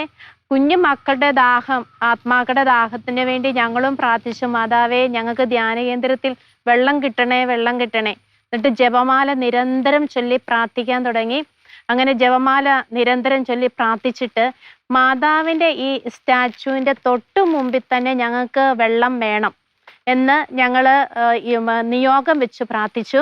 കുഞ്ഞു മക്കളുടെ ദാഹം, ആത്മാക്കളുടെ ദാഹത്തിന് വേണ്ടി ഞങ്ങളും പ്രാർത്ഥിച്ചു, മാതാവേ ഞങ്ങൾക്ക് ധ്യാന കേന്ദ്രത്തിൽ വെള്ളം കിട്ടണേ, വെള്ളം കിട്ടണേ. എന്നിട്ട് ജപമാല നിരന്തരം ചൊല്ലി പ്രാർത്ഥിക്കാൻ തുടങ്ങി. അങ്ങനെ ജപമാല നിരന്തരം ചൊല്ലി പ്രാർത്ഥിച്ചിട്ട് മാതാവിൻ്റെ ഈ സ്റ്റാച്ചുവിൻ്റെ തൊട്ടു മുമ്പിൽ തന്നെ ഞങ്ങൾക്ക് വെള്ളം വേണം എന്ന് ഞങ്ങൾ നിയോഗം വെച്ച് പ്രാർത്ഥിച്ചു.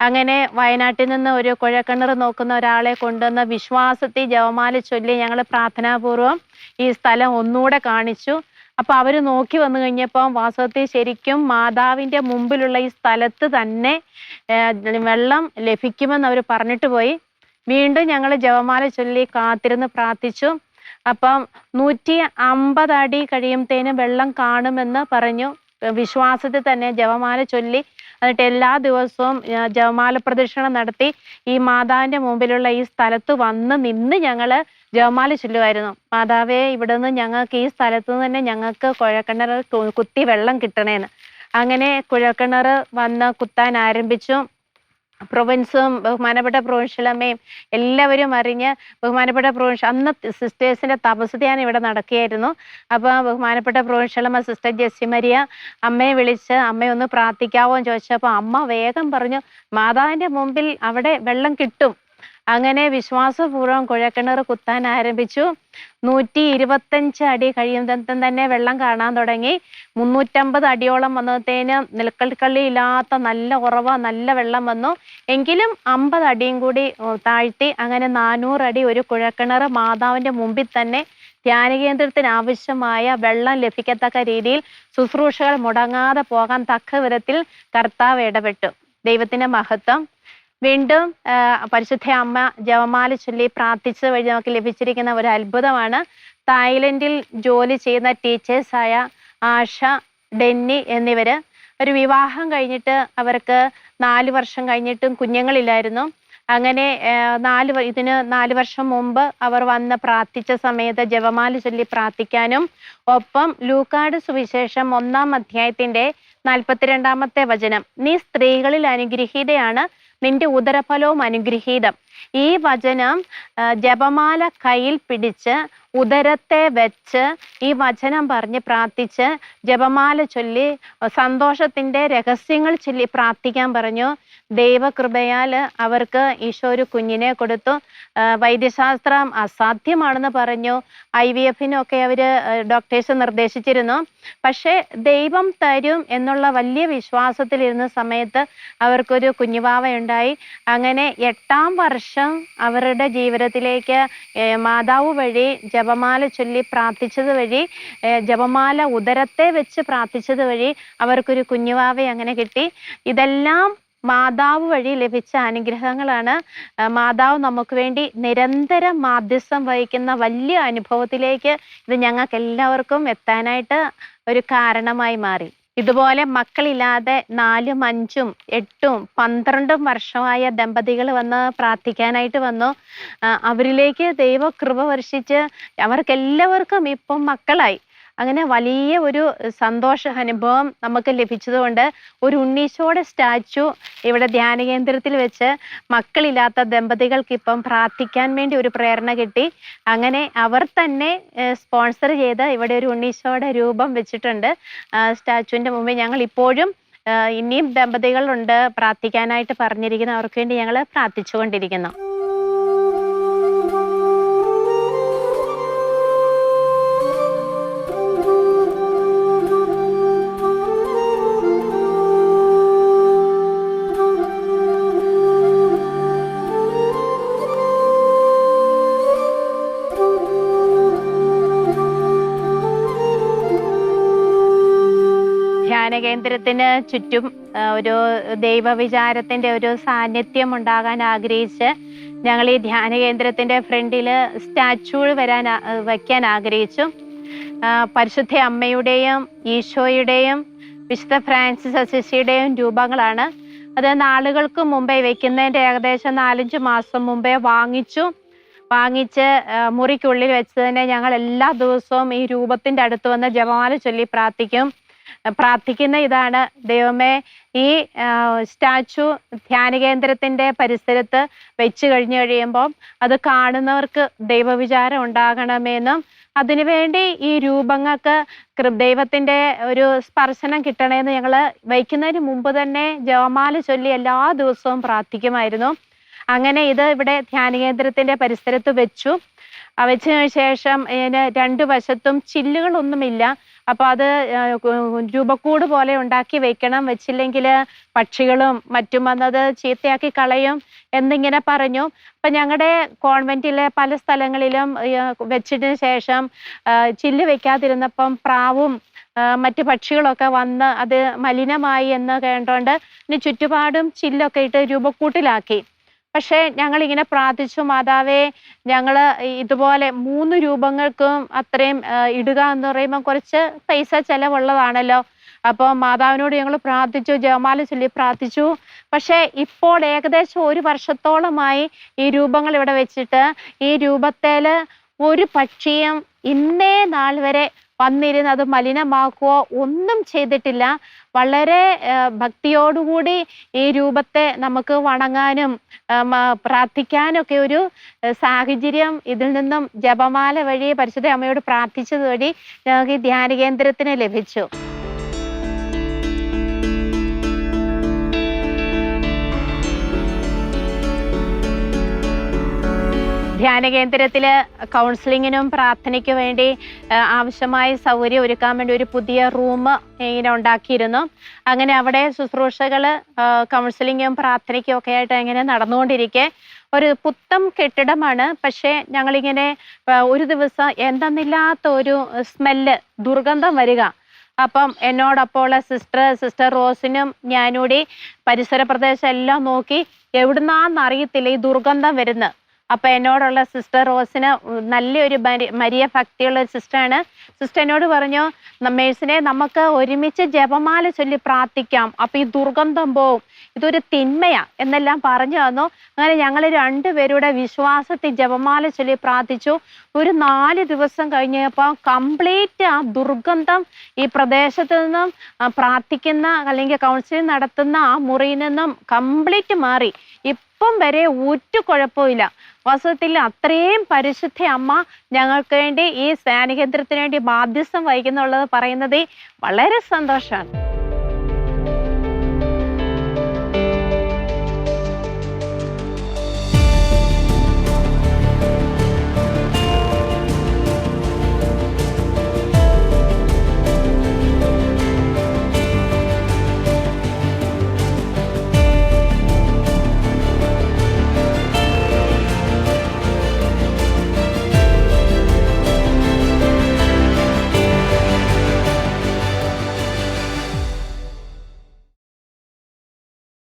അങ്ങനെ വയനാട്ടിൽ നിന്ന് ഒരു കുഴൽക്കിണർ നോക്കുന്ന ഒരാളെ കൊണ്ടുവന്ന് വിശ്വാസത്തിൽ ജപമാല ചൊല്ലി ഞങ്ങൾ പ്രാർത്ഥനാപൂർവം ഈ സ്ഥലം ഒന്നുകൂടെ കാണിച്ചു. അപ്പോൾ അവർ നോക്കി വന്നു കഴിഞ്ഞപ്പോൾ വാസ്തവത്തിൽ ശരിക്കും മാതാവിൻ്റെ മുമ്പിലുള്ള ഈ സ്ഥലത്ത് തന്നെ വെള്ളം ലഭിക്കുമെന്ന് അവർ പറഞ്ഞിട്ട് പോയി. വീണ്ടും ഞങ്ങൾ ജപമാല ചൊല്ലി കാത്തിരുന്ന് പ്രാർത്ഥിച്ചു. അപ്പം 150 അടി കഴിയുമ്പത്തേനും വെള്ളം കാണുമെന്ന് പറഞ്ഞു. വിശ്വാസത്തിൽ തന്നെ ജപമാല ചൊല്ലി എന്നിട്ട് എല്ലാ ദിവസവും ജപമാല പ്രദക്ഷിണം നടത്തി ഈ മാതാവിൻ്റെ മുമ്പിലുള്ള ഈ സ്ഥലത്ത് വന്ന് നിന്ന് ഞങ്ങൾ ജപമാല ചൊല്ലുമായിരുന്നു. മാതാവേ, ഇവിടെ നിന്ന് ഞങ്ങൾക്ക് ഈ സ്ഥലത്ത് നിന്ന് തന്നെ ഞങ്ങൾക്ക് കുഴൽക്കിണർ കുത്തി വെള്ളം കിട്ടണേന്ന്. അങ്ങനെ കുഴൽക്കിണർ വന്ന് കുത്താൻ ആരംഭിച്ചു. പ്രൊവിൻസും ബഹുമാനപ്പെട്ട പ്രൊവിൻഷ്യലമ്മയും എല്ലാവരും അറിഞ്ഞ് ബഹുമാനപ്പെട്ട അന്ന് സിസ്റ്റേഴ്സിൻ്റെ തപസ് ധ്യാനം ഇവിടെ നടക്കുകയായിരുന്നു. അപ്പോൾ ബഹുമാനപ്പെട്ട പ്രൊവിൻഷ്യലമ്മ സിസ്റ്റർ ജെസ്സി മരിയ അമ്മയെ വിളിച്ച് അമ്മയൊന്ന് പ്രാർത്ഥിക്കാവോ എന്ന് ചോദിച്ചപ്പോൾ അമ്മ വേഗം പറഞ്ഞു, മാതാവിൻ്റെ മുമ്പിൽ അവിടെ വെള്ളം കിട്ടും. അങ്ങനെ വിശ്വാസപൂർവ്വം കുഴൽക്കിണർ കുത്താൻ ആരംഭിച്ചു. 125 അടി കഴിയുമ്പം തന്നെ വെള്ളം കാണാൻ തുടങ്ങി. 350 അടിയോളം വന്നത്തേന് നിലക്കള്ളി ഇല്ലാത്ത നല്ല ഉറവ, നല്ല വെള്ളം വന്നു. എങ്കിലും 50 അടിയും കൂടി താഴ്ത്തി അങ്ങനെ 400 അടി ഒരു കുഴൽക്കിണർ മാതാവിൻ്റെ മുമ്പിൽ തന്നെ ധ്യാനകേന്ദ്രത്തിന് ആവശ്യമായ വെള്ളം ലഭിക്കത്തക്ക രീതിയിൽ ശുശ്രൂഷകൾ മുടങ്ങാതെ പോകാൻ തക്ക വിധത്തിൽ കർത്താവ് ഇടപെട്ടു. ദൈവത്തിൻ്റെ മഹത്വം. വീണ്ടും പരിശുദ്ധ അമ്മ ജപമാല ചൊല്ലി പ്രാർത്ഥിച്ചത് വഴി നമുക്ക് ലഭിച്ചിരിക്കുന്ന ഒരു അത്ഭുതമാണ്. തായ്ലൻഡിൽ ജോലി ചെയ്യുന്ന ടീച്ചേഴ്സായ ആഷ, ഡെന്നി എന്നിവർ ഒരു വിവാഹം കഴിഞ്ഞിട്ട് അവർക്ക് 4 വർഷം കഴിഞ്ഞിട്ടും കുഞ്ഞുങ്ങളില്ലായിരുന്നു. അങ്ങനെ 4 വർഷം മുമ്പ് അവർ വന്ന് പ്രാർത്ഥിച്ച സമയത്ത് ജപമാല ചൊല്ലി പ്രാർത്ഥിക്കാനും ഒപ്പം ലൂക്കാട് സുവിശേഷം 1-ാം അധ്യായത്തിൻ്റെ 42-ാമത്തെ വചനം, നീ സ്ത്രീകളിൽ അനുഗ്രഹീതയാണ്, നിന്റെ ഉദരഫലവും അനുഗ്രഹീതം. ഈ വചനം ജപമാല കയ്യിൽ പിടിച്ച് ഉദരത്തെ വെച്ച് ഈ വചനം പറഞ്ഞ് പ്രാർത്ഥിച്ച് ജപമാല ചൊല്ലി സന്തോഷത്തിൻ്റെ രഹസ്യങ്ങൾ ചൊല്ലി പ്രാർത്ഥിക്കാൻ പറഞ്ഞു. ദൈവകൃപയാൽ അവർക്ക് ഈശോ ഒരു കുഞ്ഞിനെ കൊടുത്തു. വൈദ്യശാസ്ത്രം അസാധ്യമാണെന്ന് പറഞ്ഞു. IVF-നൊക്കെ അവർ ഡോക്ടേഴ്സ് നിർദ്ദേശിച്ചിരുന്നു. പക്ഷേ ദൈവം തരും എന്നുള്ള വലിയ വിശ്വാസത്തിലിരുന്ന സമയത്ത് അവർക്കൊരു കുഞ്ഞുവാവയുണ്ടായി. അങ്ങനെ 8-ാം വർഷം അവരുടെ ജീവിതത്തിലേക്ക് മാതാവ് വഴി ജപമാല ചൊല്ലി പ്രാർത്ഥിച്ചത് വഴി, ജപമാല ഉദരത്തെ വെച്ച് പ്രാർത്ഥിച്ചത് വഴി അവർക്കൊരു കുഞ്ഞുവാവയെ അങ്ങനെ കിട്ടി. ഇതെല്ലാം മാതാവ് വഴി ലഭിച്ച അനുഗ്രഹങ്ങളാണ്. മാതാവ് നമുക്ക് വേണ്ടി നിരന്തരം മാധ്യസ്ഥം വഹിക്കുന്ന വലിയ അനുഭവത്തിലേക്ക് ഇത് ഞങ്ങൾക്ക് എല്ലാവർക്കും എത്താനായിട്ട് ഒരു കാരണമായി മാറി. ഇതുപോലെ മക്കളില്ലാതെ 4, 5, 8, 12 വർഷമായ ദമ്പതികൾ വന്ന് പ്രാർത്ഥിക്കാനായിട്ട് വന്നു. അവരിലേക്ക് ദൈവകൃപ വർഷിച്ച് അവർക്കെല്ലാവർക്കും ഇപ്പം മക്കളായി. അങ്ങനെ വലിയ ഒരു സന്തോഷ അനുഭവം നമുക്ക് ലഭിച്ചതുകൊണ്ട് ഒരു ഉണ്ണീശോയുടെ സ്റ്റാച്ചു ഇവിടെ ധ്യാനകേന്ദ്രത്തിൽ വെച്ച് മക്കളില്ലാത്ത ദമ്പതികൾക്ക് ഇപ്പം പ്രാർത്ഥിക്കാൻ വേണ്ടി ഒരു പ്രേരണ കിട്ടി. അങ്ങനെ അവർ തന്നെ സ്പോൺസർ ചെയ്ത് ഇവിടെ ഒരു ഉണ്ണീശോയുടെ രൂപം വെച്ചിട്ടുണ്ട് സ്റ്റാച്ചുവിൻ്റെ മുമ്പിൽ. ഞങ്ങൾ ഇപ്പോഴും ഇനിയും ദമ്പതികളുണ്ട് പ്രാർത്ഥിക്കാനായിട്ട് പറഞ്ഞിരിക്കുന്നു. അവർക്ക് വേണ്ടി ഞങ്ങൾ പ്രാർത്ഥിച്ചുകൊണ്ടിരിക്കുന്നു. കേന്ദ്രത്തിന് ചുറ്റും ഒരു ദൈവവിചാരത്തിന്റെ ഒരു സാന്നിധ്യം ഉണ്ടാകാൻ ആഗ്രഹിച്ച് ഞങ്ങൾ ഈ ധ്യാന കേന്ദ്രത്തിന്റെ ഫ്രണ്ടില് സ്റ്റാച്ചു വയ്ക്കാൻ ആഗ്രഹിച്ചു. പരിശുദ്ധ അമ്മയുടെയും ഈശോയുടെയും വിശുദ്ധ ഫ്രാൻസിസ് അസിസിയുടെയും രൂപങ്ങളാണ്. അത് നാളുകൾക്ക് മുമ്പേ വയ്ക്കുന്നതിൻ്റെ ഏകദേശം 4-5 മാസം മുമ്പേ വാങ്ങിച്ച് മുറിക്കുള്ളിൽ വെച്ച് തന്നെ ഞങ്ങൾ എല്ലാ ദിവസവും ഈ രൂപത്തിൻ്റെ അടുത്ത് വന്ന് ജപമാല ചൊല്ലി പ്രാർത്ഥിക്കുന്ന ഇതാണ്: ദൈവമേ, ഈ സ്റ്റാച്ചു ധ്യാന കേന്ദ്രത്തിൻ്റെ പരിസരത്ത് വെച്ച് കഴിയുമ്പോൾ അത് കാണുന്നവർക്ക് ദൈവവിചാരം ഉണ്ടാകണമെന്നും അതിനുവേണ്ടി ഈ രൂപങ്ങൾക്ക് ദൈവത്തിൻ്റെ ഒരു സ്പർശനം കിട്ടണമെന്ന് ഞങ്ങൾ വയ്ക്കുന്നതിന് മുമ്പ് തന്നെ ജപമാല ചൊല്ലി എല്ലാ ദിവസവും പ്രാർത്ഥിക്കുമായിരുന്നു. അങ്ങനെ ഇത് ഇവിടെ ധ്യാന കേന്ദ്രത്തിൻ്റെ പരിസരത്ത് വെച്ചതിന് ശേഷം ഇതിന് 2 വശത്തും ചില്ലുകളൊന്നുമില്ല. അപ്പോൾ അത് രൂപക്കൂട് പോലെ ഉണ്ടാക്കി വെക്കണം, വെച്ചില്ലെങ്കിൽ പക്ഷികളും മറ്റും വന്നത് ചീത്തയാക്കി കളയും എന്നിങ്ങനെ പറഞ്ഞു. അപ്പം ഞങ്ങളുടെ കോൺവെൻറ്റിലെ പല സ്ഥലങ്ങളിലും വെച്ചതിന് ശേഷം ചില്ല് വെക്കാതിരുന്നപ്പം പ്രാവും മറ്റു പക്ഷികളൊക്കെ വന്ന് അത് മലിനമായി എന്ന് കേട്ടോണ്ട് ഇനി ചുറ്റുപാടും ചില്ലൊക്കെ ഇട്ട് രൂപക്കൂട്ടിലാക്കി. പക്ഷേ ഞങ്ങളിങ്ങനെ പ്രാർത്ഥിച്ചു, മാതാവേ, ഞങ്ങൾ ഇതുപോലെ 3 രൂപങ്ങൾക്കും അത്രയും ഇടുക എന്ന് പറയുമ്പോൾ കുറച്ച് പൈസ ചിലവുള്ളതാണല്ലോ. അപ്പോൾ മാതാവിനോട് ഞങ്ങൾ പ്രാർത്ഥിച്ചു, ജപമാല ചൊല്ലി പ്രാർത്ഥിച്ചു. പക്ഷേ ഇപ്പോൾ ഏകദേശം 1 വർഷത്തോളമായി ഈ രൂപങ്ങൾ ഇവിടെ വെച്ചിട്ട് ഈ രൂപത്തിൽ ഒരു പക്ഷിയും ഇന്നേ നാൾ വരെ വന്നിരുന്ന് അത് മലിനമാക്കുകയോ ഒന്നും ചെയ്തിട്ടില്ല. വളരെ ഭക്തിയോടുകൂടി ഈ രൂപത്തെ നമുക്ക് വണങ്ങാനും പ്രാർത്ഥിക്കാനൊക്കെ ഒരു സാഹചര്യം ഇതിൽ നിന്നും ജപമാല വഴി പരിശുദ്ധ അമ്മയോട് പ്രാർത്ഥിച്ചത് വഴി ഞങ്ങൾക്ക് ഈ ധ്യാന കേന്ദ്രത്തിന് ലഭിച്ചു. ധ്യാന കേന്ദ്രത്തിൽ കൗൺസിലിങ്ങിനും പ്രാർത്ഥനയ്ക്ക് വേണ്ടി ആവശ്യമായ സൗകര്യം ഒരുക്കാൻ വേണ്ടി ഒരു പുതിയ റൂം ഇങ്ങനെ ഉണ്ടാക്കിയിരുന്നു. അങ്ങനെ അവിടെ ശുശ്രൂഷകൾ കൗൺസിലിങ്ങും പ്രാർത്ഥനയ്ക്കും ഒക്കെ ആയിട്ട് ഇങ്ങനെ നടന്നുകൊണ്ടിരിക്കെ ഒരു പുത്തം കെട്ടിടമാണ്. പക്ഷേ ഞങ്ങളിങ്ങനെ ഒരു ദിവസം എന്തെന്നില്ലാത്ത ഒരു സ്മെല്ല്, ദുർഗന്ധം വരിക. അപ്പം എന്നോടൊപ്പമുള്ള സിസ്റ്റർ റോസിനും ഞാനൂടി പരിസര പ്രദേശം എല്ലാം നോക്കി എവിടുന്നാന്നറിയത്തില്ല ഈ ദുർഗന്ധം വരുന്നത്. അപ്പം എന്നോടുള്ള സിസ്റ്റർ റോസിന് നല്ലൊരു മരിയ ഭക്തിയുള്ള ഒരു സിസ്റ്ററാണ്. സിസ്റ്റർ എന്നോട് പറഞ്ഞു, മേഴ്സിനെ, നമുക്ക് ഒരുമിച്ച് ജപമാല ചൊല്ലി പ്രാർത്ഥിക്കാം, അപ്പം ഈ ദുർഗന്ധം പോവും, ഇതൊരു തിന്മയാ എന്നെല്ലാം പറഞ്ഞു തന്നു. അങ്ങനെ ഞങ്ങൾ 2 പേരുടെ വിശ്വാസത്തിൽ ജപമാല ചൊല്ലി പ്രാർത്ഥിച്ചു. ഒരു 4 ദിവസം കഴിഞ്ഞപ്പോൾ കംപ്ലീറ്റ് ആ ദുർഗന്ധം ഈ പ്രദേശത്ത് നിന്നും പ്രാർത്ഥിക്കുന്ന അല്ലെങ്കിൽ കൗൺസിലിംഗ് നടത്തുന്ന ആ മുറിയിൽ നിന്നും കംപ്ലീറ്റ് മാറി. ഇപ്പം വരെ ഒരു കുഴപ്പമില്ല. വാസ്തവത്തിൽ അത്രയും പരിശുദ്ധ അമ്മ ഞങ്ങൾക്ക് വേണ്ടി ഈ ധ്യാന കേന്ദ്രത്തിന് വേണ്ടി മാധ്യസ്ഥം വഹിക്കുന്നുള്ളത് പറയുന്നത് വളരെ സന്തോഷമാണ്.